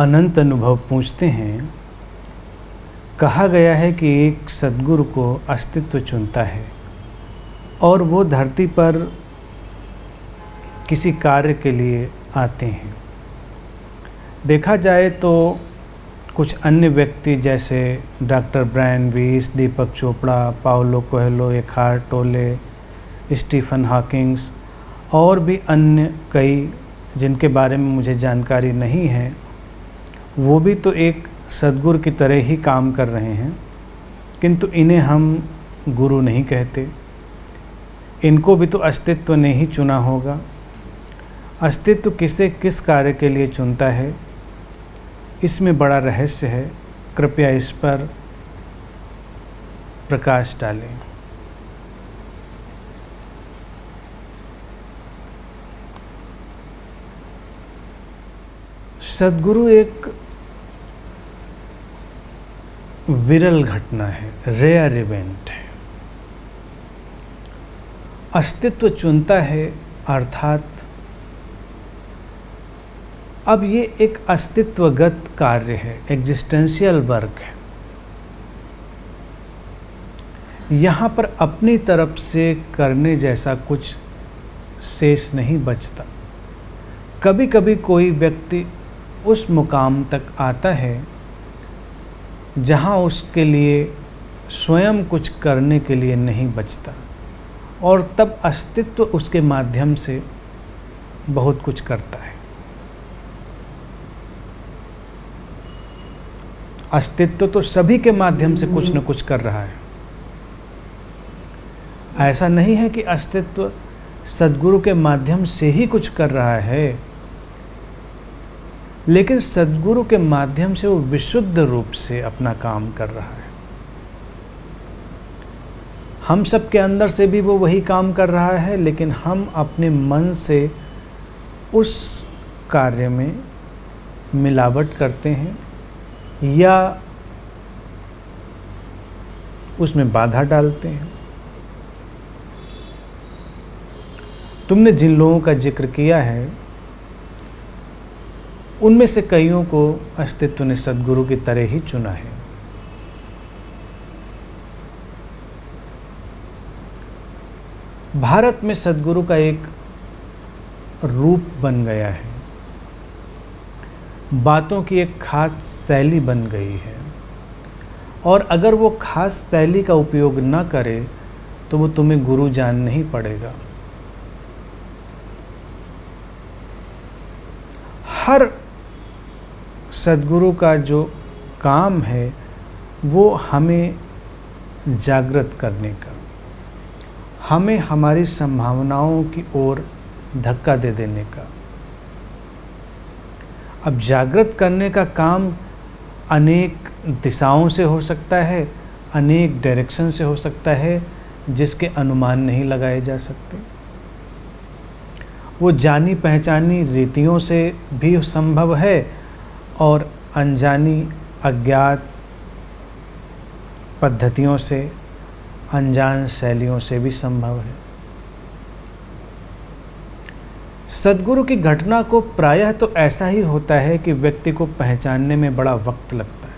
अनंत अनुभव पूछते हैं। कहा गया है कि एक सद्गुरु को अस्तित्व चुनता है और वो धरती पर किसी कार्य के लिए आते हैं। देखा जाए तो कुछ अन्य व्यक्ति जैसे डॉक्टर ब्रायन वीस, दीपक चोपड़ा, पाउलो कोएल्हो, एखार्ट टोले, स्टीफन हॉकिंग्स और भी अन्य कई जिनके बारे में मुझे जानकारी नहीं है, वो भी तो एक सद्गुरु की तरह ही काम कर रहे हैं, किंतु इन्हें हम गुरु नहीं कहते। इनको भी तो अस्तित्व ने ही चुना होगा। अस्तित्व किसे किस कार्य के लिए चुनता है, इसमें बड़ा रहस्य है। कृपया इस पर प्रकाश डालें। सद्गुरु एक विरल घटना है, रेयर इवेंट है। अस्तित्व चुनता है अर्थात अब ये एक अस्तित्वगत कार्य है, एग्जिस्टेंशियल वर्क है। यहाँ पर अपनी तरफ से करने जैसा कुछ शेष नहीं बचता। कभी कभी कोई व्यक्ति उस मुकाम तक आता है जहाँ उसके लिए स्वयं कुछ करने के लिए नहीं बचता, और तब अस्तित्व उसके माध्यम से बहुत कुछ करता है। अस्तित्व तो सभी के माध्यम से कुछ न कुछ कर रहा है। ऐसा नहीं है कि अस्तित्व सद्गुरु के माध्यम से ही कुछ कर रहा है, लेकिन सद्गुरु के माध्यम से वो विशुद्ध रूप से अपना काम कर रहा है। हम सब के अंदर से भी वो वही काम कर रहा है, लेकिन हम अपने मन से उस कार्य में मिलावट करते हैं या उसमें बाधा डालते हैं। तुमने जिन लोगों का जिक्र किया है, उनमें से कईयों को अस्तित्व ने सद्गुरु की तरह ही चुना है। भारत में सद्गुरु का एक रूप बन गया है, बातों की एक खास शैली बन गई है, और अगर वो खास शैली का उपयोग न करे तो वो तुम्हें गुरु जानना ही पड़ेगा। हर सद्गुरु का जो काम है वो हमें जागृत करने का, हमें हमारी संभावनाओं की ओर धक्का दे देने का। अब जागृत करने का काम अनेक दिशाओं से हो सकता है, अनेक डायरेक्शन से हो सकता है, जिसके अनुमान नहीं लगाए जा सकते। वो जानी पहचानी रीतियों से भी संभव है और अनजानी अज्ञात पद्धतियों से, अनजान शैलियों से भी संभव है। सद्गुरु की घटना को प्रायः तो ऐसा ही होता है कि व्यक्ति को पहचानने में बड़ा वक्त लगता है।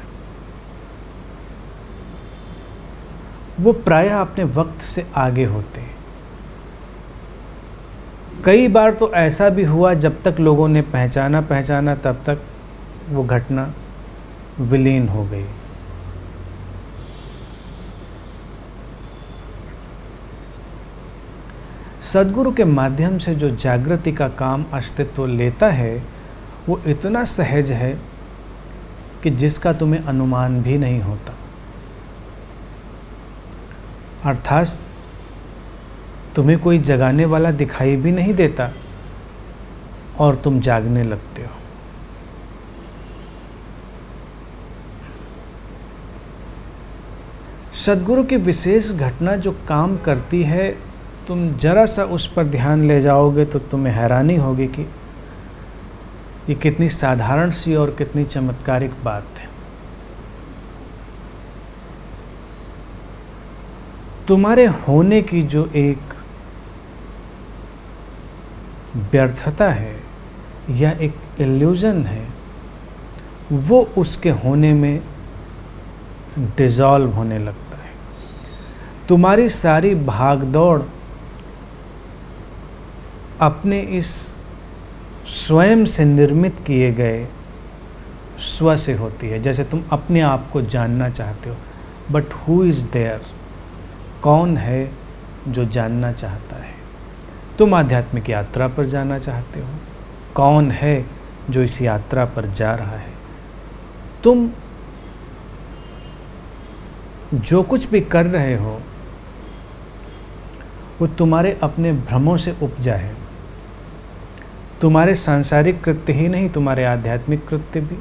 वो प्रायः अपने वक्त से आगे होते हैं। कई बार तो ऐसा भी हुआ, जब तक लोगों ने पहचाना तब तक वो घटना विलीन हो गई। सद्गुरु के माध्यम से जो जागृति का काम अस्तित्व लेता है, वो इतना सहज है कि जिसका तुम्हें अनुमान भी नहीं होता। अर्थात तुम्हें कोई जगाने वाला दिखाई भी नहीं देता और तुम जागने लगते हो। सद्गुरु की विशेष घटना जो काम करती है, तुम जरा सा उस पर ध्यान ले जाओगे तो तुम्हें हैरानी होगी कि ये कितनी साधारण सी और कितनी चमत्कारिक बात है। तुम्हारे होने की जो एक व्यर्थता है या एक इल्यूजन है, वो उसके होने में डिज़ॉल्व होने लगता है। तुम्हारी सारी भागदौड़ अपने इस स्वयं से निर्मित किए गए स्व से होती है। जैसे तुम अपने आप को जानना चाहते हो, बट हु इज़ देयर, कौन है जो जानना चाहता है? तुम आध्यात्मिक यात्रा पर जाना चाहते हो, कौन है जो इस यात्रा पर जा रहा है? तुम जो कुछ भी कर रहे हो वो तुम्हारे अपने भ्रमों से उपजा है। तुम्हारे सांसारिक कृत्य ही नहीं, तुम्हारे आध्यात्मिक कृत्य भी,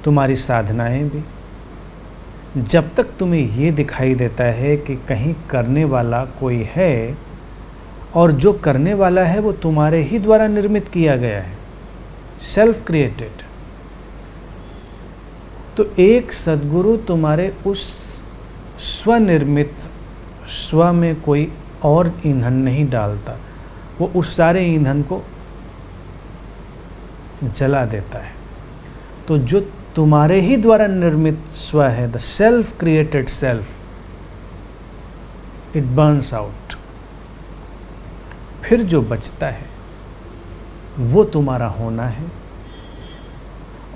तुम्हारी साधनाएं भी। जब तक तुम्हें ये दिखाई देता है कि कहीं करने वाला कोई है और जो करने वाला है वो तुम्हारे ही द्वारा निर्मित किया गया है, सेल्फ क्रिएटेड, तो एक सद्गुरु तुम्हारे उस स्वनिर्मित स्व में कोई और ईंधन नहीं डालता, वो उस सारे ईंधन को जला देता है। तो जो तुम्हारे ही द्वारा निर्मित स्व है, the self created self, it Burns out. फिर जो बचता है वो तुम्हारा होना है,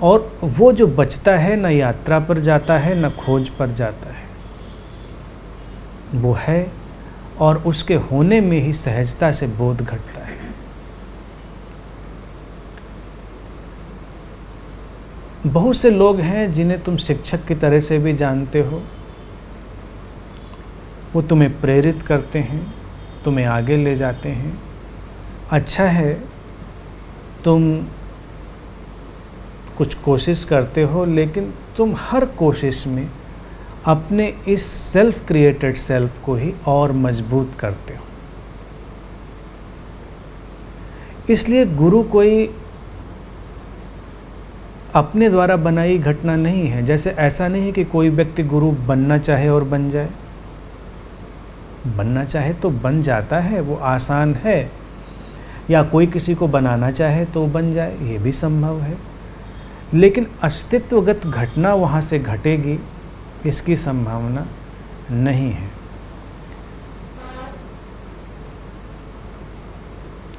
और वो जो बचता है न यात्रा पर जाता है न खोज पर जाता है, वो है, और उसके होने में ही सहजता से बोध घटता है। बहुत से लोग हैं जिन्हें तुम शिक्षक की तरह से भी जानते हो, वो तुम्हें प्रेरित करते हैं, तुम्हें आगे ले जाते हैं। अच्छा है, तुम कुछ कोशिश करते हो, लेकिन तुम हर कोशिश में अपने इस सेल्फ क्रिएटेड सेल्फ को ही और मजबूत करते हो। इसलिए गुरु कोई अपने द्वारा बनाई घटना नहीं है। जैसे ऐसा नहीं है कि कोई व्यक्ति गुरु बनना चाहे और बन जाए। बनना चाहे तो बन जाता है, वो आसान है, या कोई किसी को बनाना चाहे तो बन जाए, ये भी संभव है। लेकिन अस्तित्वगत घटना वहाँ से घटेगी, इसकी संभावना नहीं है।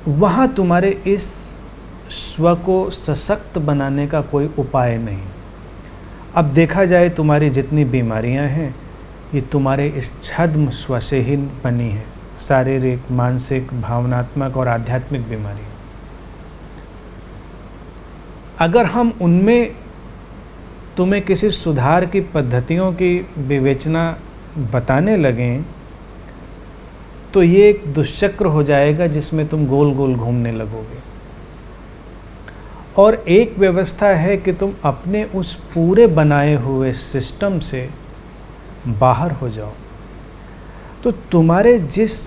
वहाँ तुम्हारे इस स्व को सशक्त बनाने का कोई उपाय नहीं। अब देखा जाए, तुम्हारी जितनी बीमारियां हैं ये तुम्हारे इस छद्म स्व से ही बनी है, शारीरिक, मानसिक, भावनात्मक और आध्यात्मिक बीमारी। अगर हम उनमें तुम्हें किसी सुधार की पद्धतियों की विवेचना बताने लगें तो ये एक दुष्चक्र हो जाएगा जिसमें तुम गोल गोल घूमने लगोगे। और एक व्यवस्था है कि तुम अपने उस पूरे बनाए हुए सिस्टम से बाहर हो जाओ। तो तुम्हारे जिस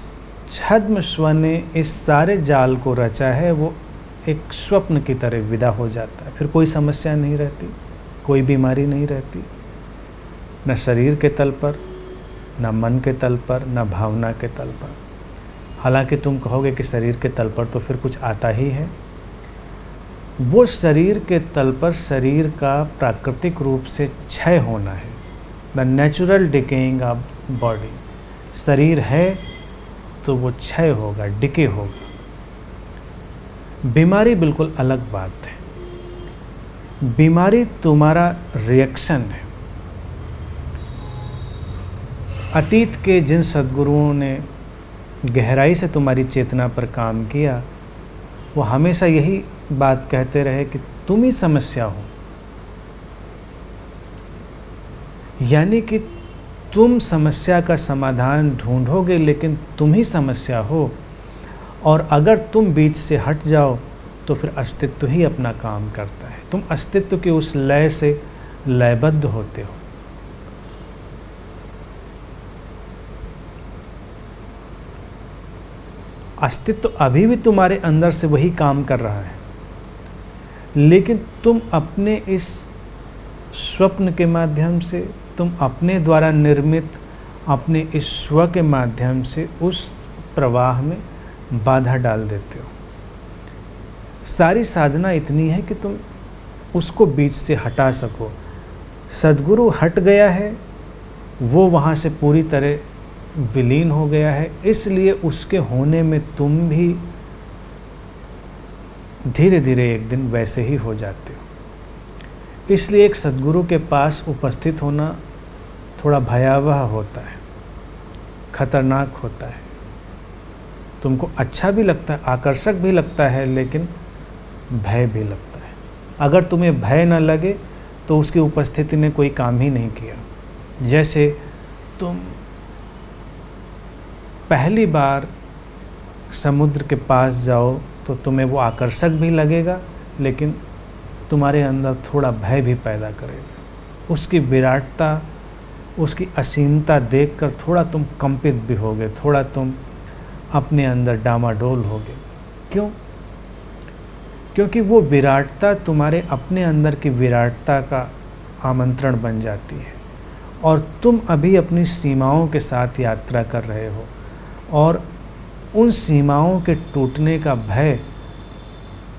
छद्म स्व ने इस सारे जाल को रचा है वो एक स्वप्न की तरह विदा हो जाता है। फिर कोई समस्या नहीं रहती, कोई बीमारी नहीं रहती, न शरीर के तल पर, न मन के तल पर, न भावना के तल पर। हालांकि तुम कहोगे कि शरीर के तल पर तो फिर कुछ आता ही है। वो शरीर के तल पर शरीर का प्राकृतिक रूप से क्षय होना है, the natural decaying of body. शरीर है तो वो क्षय होगा, डिके होगा। बीमारी बिल्कुल अलग बात है। बीमारी तुम्हारा रिएक्शन है। अतीत के जिन सद्गुरुओं ने गहराई से तुम्हारी चेतना पर काम किया, वो हमेशा यही बात कहते रहे कि तुम ही समस्या हो। यानी कि तुम समस्या का समाधान ढूंढोगे, लेकिन तुम ही समस्या हो। और अगर तुम बीच से हट जाओ तो फिर अस्तित्व ही अपना काम करता है। तुम अस्तित्व के उस लय से लयबद्ध होते हो। अस्तित्व अभी भी तुम्हारे अंदर से वही काम कर रहा है, लेकिन तुम अपने इस स्वप्न के माध्यम से, तुम अपने द्वारा निर्मित अपने इस स्व के माध्यम से उस प्रवाह में बाधा डाल देते हो। सारी साधना इतनी है कि तुम उसको बीच से हटा सको। सद्गुरु हट गया है, वो वहाँ से पूरी तरह विलीन हो गया है, इसलिए उसके होने में तुम भी धीरे धीरे एक दिन वैसे ही हो जाते हो। इसलिए एक सद्गुरु के पास उपस्थित होना थोड़ा भयावह होता है, खतरनाक होता है। तुमको अच्छा भी लगता है, आकर्षक भी लगता है, लेकिन भय भी लगता है। अगर तुम्हें भय न लगे तो उसकी उपस्थिति ने कोई काम ही नहीं किया। जैसे तुम पहली बार समुद्र के पास जाओ तो तुम्हें वो आकर्षक भी लगेगा, लेकिन तुम्हारे अंदर थोड़ा भय भी पैदा करेगा। उसकी विराटता, उसकी असीमता देखकर थोड़ा तुम कंपित भी होगे, थोड़ा तुम अपने अंदर डामाडोल होगे। क्यों? क्योंकि वो विराटता तुम्हारे अपने अंदर की विराटता का आमंत्रण बन जाती है, और तुम अभी अपनी सीमाओं के साथ यात्रा कर रहे हो, और उन सीमाओं के टूटने का भय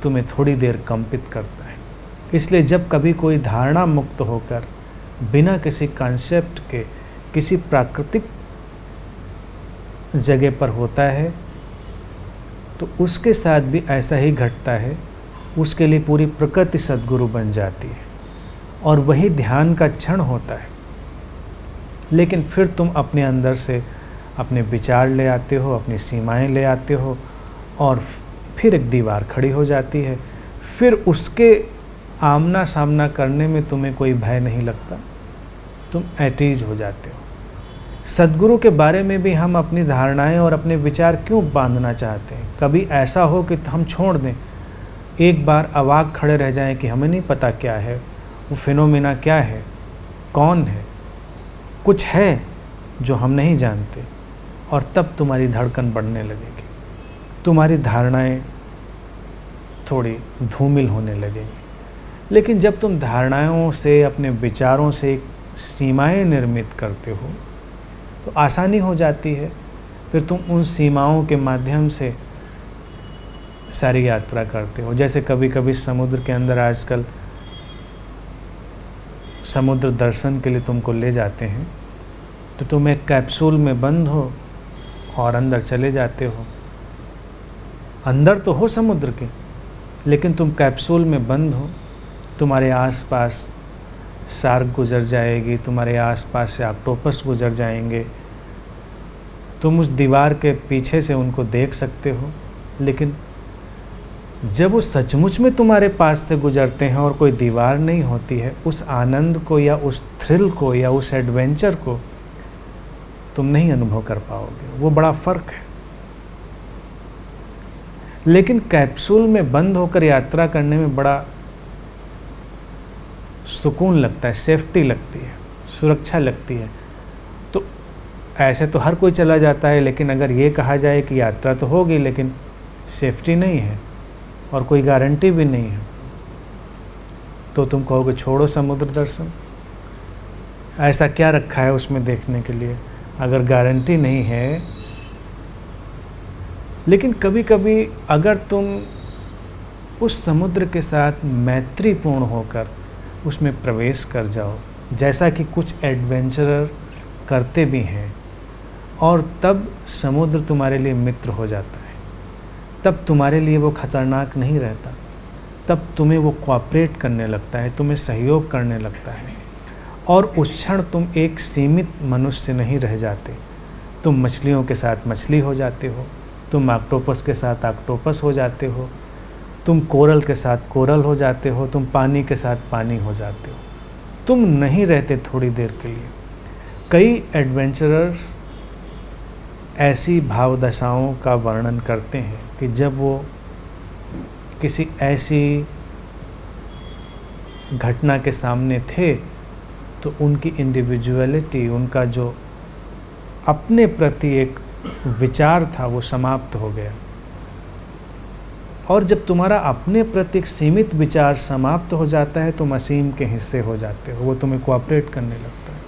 तुम्हें थोड़ी देर कंपित करता है। इसलिए जब कभी कोई धारणा मुक्त होकर बिना किसी कॉन्सेप्ट के किसी प्राकृतिक जगह पर होता है, तो उसके साथ भी ऐसा ही घटता है। उसके लिए पूरी प्रकृति सद्गुरु बन जाती है, और वही ध्यान का क्षण होता है। लेकिन फिर तुम अपने अंदर से अपने विचार ले आते हो, अपनी सीमाएं ले आते हो, और फिर एक दीवार खड़ी हो जाती है। फिर उसके आमना सामना करने में तुम्हें कोई भय नहीं लगता, तुम एटीज हो जाते हो। सद्गुरु के बारे में भी हम अपनी धारणाएं और अपने विचार क्यों बांधना चाहते हैं? कभी ऐसा हो कि हम छोड़ दें, एक बार अवाक खड़े रह जाएं कि हमें नहीं पता क्या है, वो फिनोमिना क्या है, कौन है, कुछ है जो हम नहीं जानते, और तब तुम्हारी धड़कन बढ़ने लगेगी, तुम्हारी धारणाएं थोड़ी धूमिल होने लगेगी। लेकिन जब तुम धारणाओं से, अपने विचारों से सीमाएं निर्मित करते हो तो आसानी हो जाती है। फिर तुम उन सीमाओं के माध्यम से सारी यात्रा करते हो। जैसे कभी कभी समुद्र के अंदर आजकल समुद्र दर्शन के लिए तुमको ले जाते हैं, तो तुम एक कैप्सूल में बंद हो और अंदर चले जाते हो। अंदर तो हो समुद्र के, लेकिन तुम कैप्सूल में बंद हो। तुम्हारे आसपास शार्क गुजर जाएगी, तुम्हारे आसपास से ऑक्टोपस गुजर जाएंगे, तुम उस दीवार के पीछे से उनको देख सकते हो। लेकिन जब वो सचमुच में तुम्हारे पास से गुजरते हैं और कोई दीवार नहीं होती है, उस आनंद को या उस थ्रिल को या उस एडवेंचर को तुम नहीं अनुभव कर पाओगे। वो बड़ा फ़र्क है। लेकिन कैप्सूल में बंद होकर यात्रा करने में बड़ा सुकून लगता है, सेफ्टी लगती है, सुरक्षा लगती है। तो ऐसे तो हर कोई चला जाता है, लेकिन अगर ये कहा जाए कि यात्रा तो होगी लेकिन सेफ्टी नहीं है और कोई गारंटी भी नहीं है, तो तुम कहोगे छोड़ो समुद्र दर्शन, ऐसा क्या रखा है उसमें देखने के लिए अगर गारंटी नहीं है। लेकिन कभी कभी अगर तुम उस समुद्र के साथ मैत्रीपूर्ण होकर उसमें प्रवेश कर जाओ, जैसा कि कुछ एडवेंचरर करते भी हैं, और तब समुद्र तुम्हारे लिए मित्र हो जाता है, तब तुम्हारे लिए वो खतरनाक नहीं रहता, तब तुम्हें वो कोऑपरेट करने लगता है, तुम्हें सहयोग करने लगता है, और उस क्षण तुम एक सीमित मनुष्य नहीं रह जाते। तुम मछलियों के साथ मछली हो जाते हो, तुम ऑक्टोपस के साथ ऑक्टोपस हो जाते हो, तुम कोरल के साथ कोरल हो जाते हो, तुम पानी के साथ पानी हो जाते हो। तुम नहीं रहते थोड़ी देर के लिए। कई एडवेंचरर्स ऐसी भावदशाओं का वर्णन करते हैं कि जब वो किसी ऐसी घटना के सामने थे तो उनकी इंडिविजुअलिटी, उनका जो अपने प्रति एक विचार था वो समाप्त हो गया। और जब तुम्हारा अपने प्रति एक सीमित विचार समाप्त हो जाता है, तुम असीम के हिस्से हो जाते हो, वो तुम्हें कोऑपरेट करने लगता है।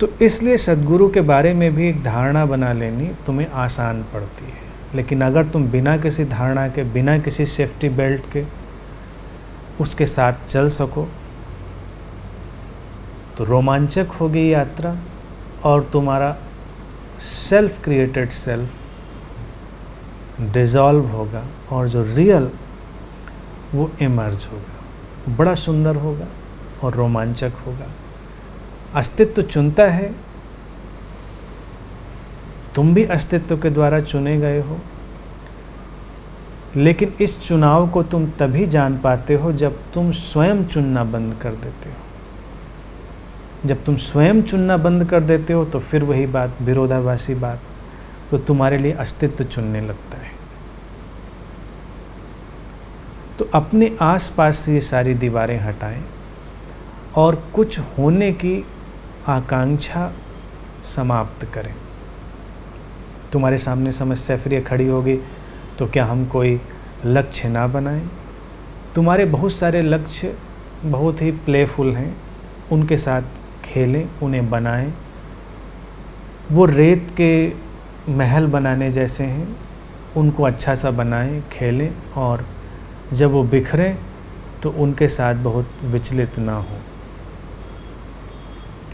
तो इसलिए सद्गुरु के बारे में भी एक धारणा बना लेनी तुम्हें आसान पड़ती है। लेकिन अगर तुम बिना किसी धारणा के, बिना किसी सेफ्टी बेल्ट के उसके साथ चल सको तो रोमांचक होगी यात्रा, और तुम्हारा सेल्फ क्रिएटेड सेल्फ डिज़ोल्व होगा और जो रियल वो इमर्ज होगा, बड़ा सुंदर होगा और रोमांचक होगा। अस्तित्व चुनता है, तुम भी अस्तित्व के द्वारा चुने गए हो, लेकिन इस चुनाव को तुम तभी जान पाते हो जब तुम स्वयं चुनना बंद कर देते हो। जब तुम स्वयं चुनना बंद कर देते हो तो फिर वही बात, विरोधाभासी बात, तो तुम्हारे लिए अस्तित्व चुनने लगता है। तो अपने आसपास से ये सारी दीवारें हटाएं और कुछ होने की आकांक्षा समाप्त करें। तुम्हारे सामने समस्या फिर ये खड़ी होगी, तो क्या हम कोई लक्ष्य ना बनाएं? तुम्हारे बहुत सारे लक्ष्य बहुत ही प्लेफुल हैं, उनके साथ खेलें, उन्हें बनाएं। वो रेत के महल बनाने जैसे हैं, उनको अच्छा सा बनाएं, खेलें, और जब वो बिखरें तो उनके साथ बहुत विचलित ना हो।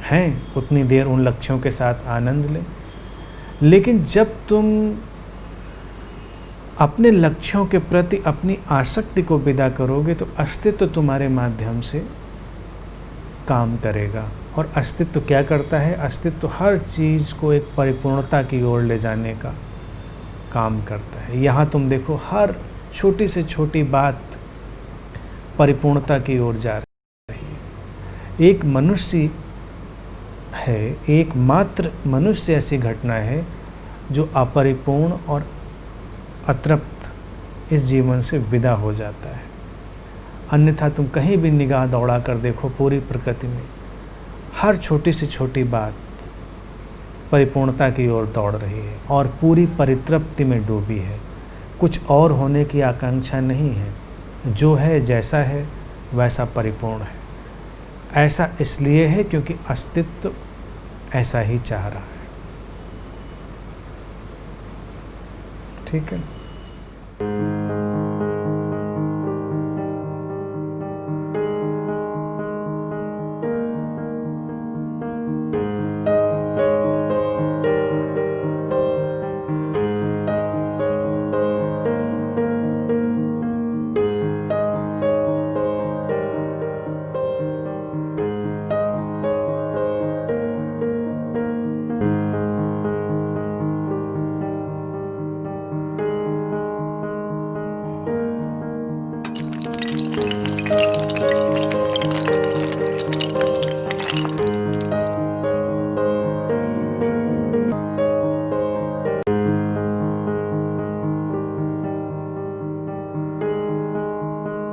हैं उतनी देर उन लक्ष्यों के साथ आनंद लें, लेकिन जब तुम अपने लक्ष्यों के प्रति अपनी आसक्ति को विदा करोगे तो अस्तित्व तुम्हारे माध्यम से काम करेगा। और अस्तित्व क्या करता है? अस्तित्व हर चीज़ को एक परिपूर्णता की ओर ले जाने का काम करता है। यहाँ तुम देखो, हर छोटी से छोटी बात परिपूर्णता की ओर जा रही है। एक मनुष्य है, एकमात्र मनुष्य ऐसी घटना है जो अपरिपूर्ण और अतृप्त इस जीवन से विदा हो जाता है। अन्यथा तुम कहीं भी निगाह दौड़ा कर देखो, पूरी प्रकृति में हर छोटी से छोटी बात परिपूर्णता की ओर दौड़ रही है और पूरी परितृप्ति में डूबी है। कुछ और होने की आकांक्षा नहीं है, जो है जैसा है वैसा परिपूर्ण है। ऐसा इसलिए है क्योंकि अस्तित्व ऐसा ही चाह रहा है। ठीक है।